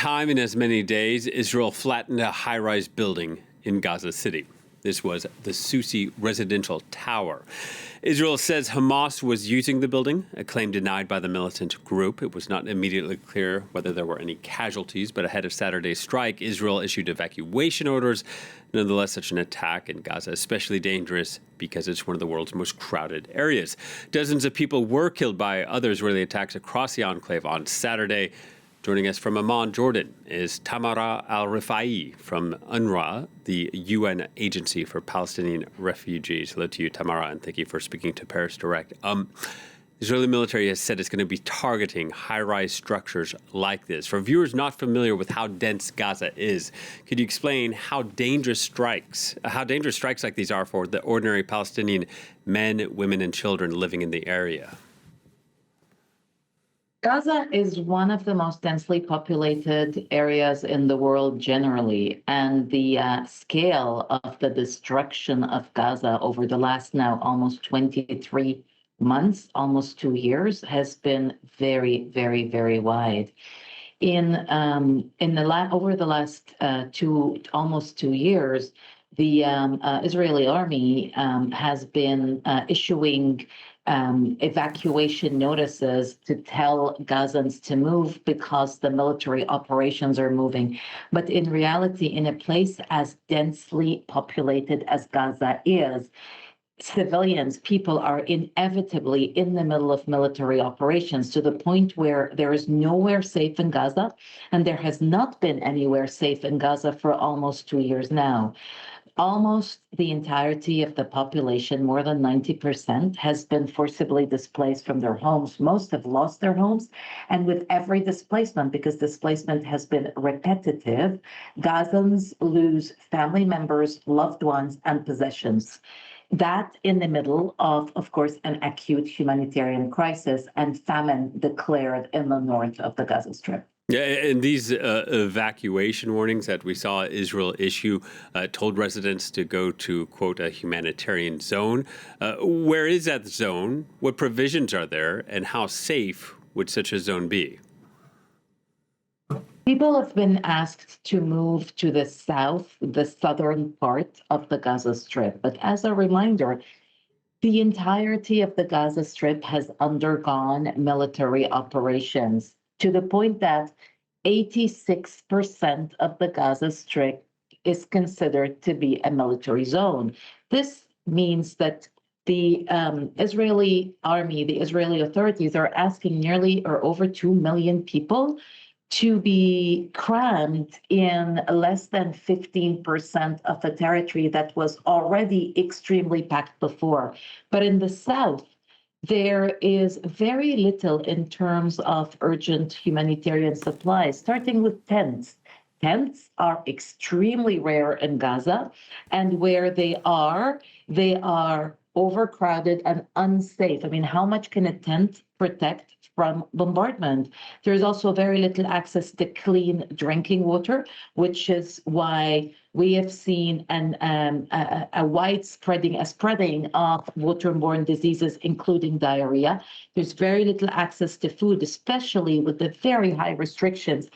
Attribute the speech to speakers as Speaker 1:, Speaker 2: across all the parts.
Speaker 1: time in as many days, Israel flattened a high-rise building in Gaza City. This was the Susi residential tower. Israel says Hamas was using the building, a claim denied by the militant group. It was not immediately clear whether there were any casualties, but ahead of Saturday's strike, Israel issued evacuation orders. Nonetheless, such an attack in Gaza is especially dangerous because it's one of the world's most crowded areas. Dozens of people were killed by other Israeli attacks across the enclave on Saturday. Joining us from Amman, Jordan, is Tamara Alfirai from UNRWA, the UN Agency for Palestinian Refugees. Hello to you, Tamara, and thank you for speaking to Paris Direct. The Israeli military has said it's going to be targeting high-rise structures like this. For viewers not familiar with how dense Gaza is, could you explain how dangerous strikes like these are for the ordinary Palestinian men, women, and children living in the area?
Speaker 2: Gaza is one of the most densely populated areas in the world generally, and the scale of the destruction of Gaza over the last now almost 23 months, almost 2 years, has been very, very, very wide. Over the last almost 2 years, the Israeli army has been issuing evacuation notices to tell Gazans to move because the military operations are moving. But in reality, in a place as densely populated as Gaza is, civilians, people are inevitably in the middle of military operations to the point where there is nowhere safe in Gaza, and there has not been anywhere safe in Gaza for almost 2 years now. Almost the entirety of the population, more than 90%, has been forcibly displaced from their homes. Most have lost their homes. And with every displacement, because displacement has been repetitive, Gazans lose family members, loved ones, and possessions. That in the middle of course, an acute humanitarian crisis and famine declared in the north of the Gaza Strip.
Speaker 1: Yeah, and these evacuation warnings that we saw Israel issue told residents to go to, quote, a humanitarian zone. Where is that zone? What provisions are there? And how safe would such a zone be?
Speaker 2: People have been asked to move to the south, the southern part of the Gaza Strip. But as a reminder, the entirety of the Gaza Strip has undergone military operations, to the point that 86% of the Gaza Strip is considered to be a military zone. This means that the Israeli army, the Israeli authorities are asking nearly or over 2 million people to be crammed in less than 15% of the territory that was already extremely packed before. But in the south, there is very little in terms of urgent humanitarian supplies, starting with tents. Tents are extremely rare in Gaza, and where they are overcrowded and unsafe. I mean, how much can a tent protect from bombardment? There's also very little access to clean drinking water, which is why we have seen a spreading of waterborne diseases, including diarrhea. There's very little access to food, especially with the very high restrictions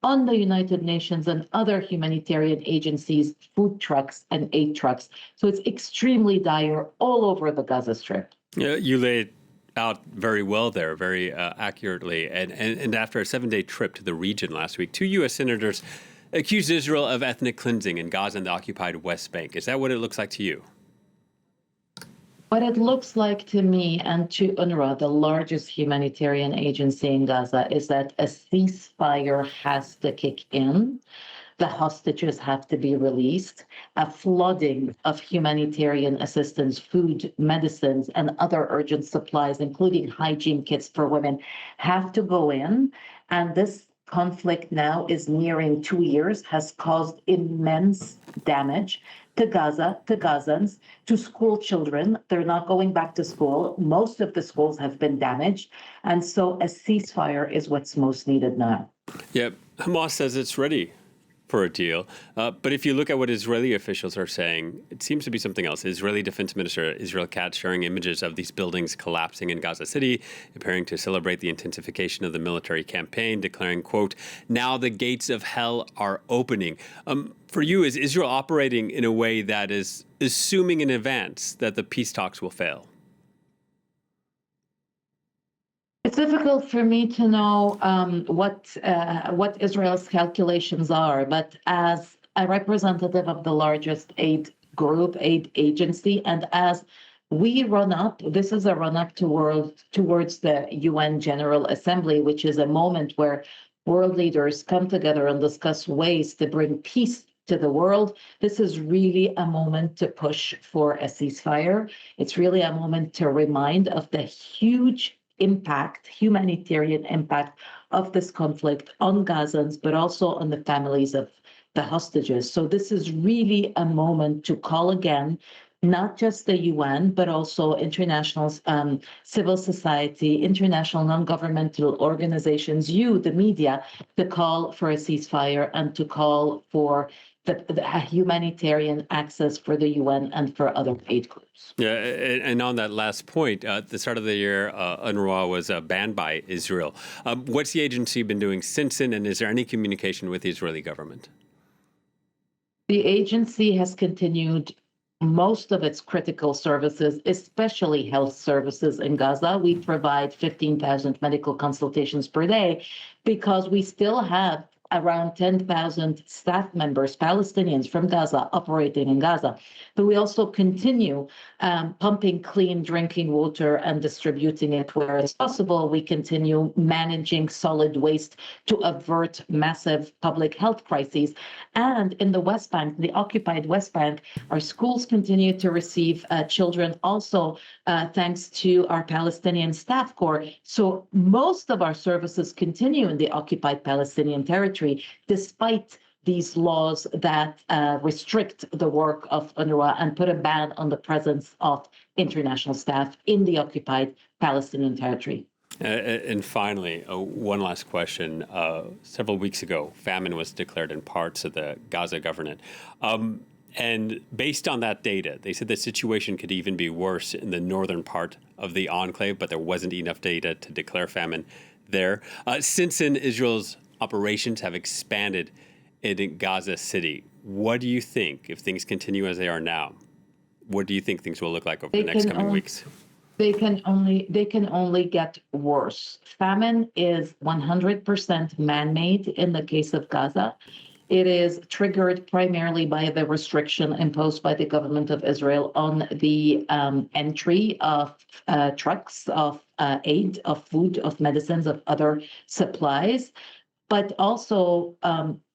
Speaker 2: on the United Nations and other humanitarian agencies, food trucks and aid trucks. So it's extremely dire all over the Gaza Strip.
Speaker 1: Yeah, you laid out very well there, very accurately. And after a 7-day trip to the region last week, 2 U.S. senators accused Israel of ethnic cleansing in Gaza and the occupied West Bank. Is that what it looks like to you?
Speaker 2: What it looks like to me and to UNRWA, the largest humanitarian agency in Gaza, is that a ceasefire has to kick in. The hostages have to be released. A flooding of humanitarian assistance, food, medicines, and other urgent supplies, including hygiene kits for women, have to go in. And this conflict now is nearing 2 years, has caused immense damage to Gaza, to Gazans, to school children. They're not going back to school. Most of the schools have been damaged. And so a ceasefire is what's most needed now.
Speaker 1: Yeah, Hamas says it's ready for a deal. But if you look at what Israeli officials are saying, it seems to be something else. Israeli Defense Minister Israel Katz sharing images of these buildings collapsing in Gaza City, appearing to celebrate the intensification of the military campaign, declaring, quote, "Now the gates of hell are opening." For you, is Israel operating in a way that is assuming in advance that the peace talks will fail?
Speaker 2: It's difficult for me to know what Israel's calculations are, but as a representative of the largest aid agency, and as we run up, this is a run up towards the UN General Assembly, which is a moment where world leaders come together and discuss ways to bring peace to the world. This is really a moment to push for a ceasefire. It's really a moment to remind of the huge humanitarian impact of this conflict on Gazans, but also on the families of the hostages. So this is really a moment to call again, not just the UN, but also international civil society, international non-governmental organizations, the media, to call for a ceasefire and to call for the humanitarian access for the UN and for other aid groups.
Speaker 1: Yeah, and on that last point, at the start of the year, UNRWA was banned by Israel. What's the agency been doing since then, and is there any communication with the Israeli government?
Speaker 2: The agency has continued most of its critical services, especially health services in Gaza. We provide 15,000 medical consultations per day because we still have around 10,000 staff members, Palestinians from Gaza, operating in Gaza. But we also continue pumping clean drinking water and distributing it where it's possible. We continue managing solid waste to avert massive public health crises. And in the West Bank, the occupied West Bank, our schools continue to receive children also thanks to our Palestinian Staff Corps. So most of our services continue in the occupied Palestinian territory, despite these laws that restrict the work of UNRWA and put a ban on the presence of international staff in the occupied Palestinian territory.
Speaker 1: And finally, one last question. Several weeks ago, famine was declared in parts of the Gaza government. And based on that data, they said the situation could even be worse in the northern part of the enclave, but there wasn't enough data to declare famine there. Since then, Israel's operations have expanded in Gaza City. What do you think, if things continue as they are now, what do you think things will look like over the next coming weeks?
Speaker 2: They can only get worse. Famine is 100% man-made in the case of Gaza. It is triggered primarily by the restriction imposed by the government of Israel on the entry of trucks of aid, of food, of medicines, of other supplies. But also,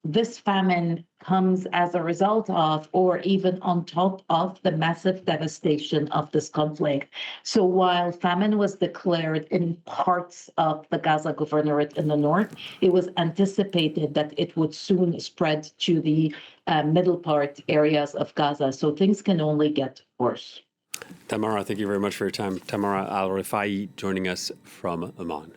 Speaker 2: this famine comes as a result of, or even on top of, the massive devastation of this conflict. So while famine was declared in parts of the Gaza governorate in the north, it was anticipated that it would soon spread to the middle part areas of Gaza. So things can only get worse.
Speaker 1: Tamara, thank you very much for your time. Tamara Alfirai joining us from Amman.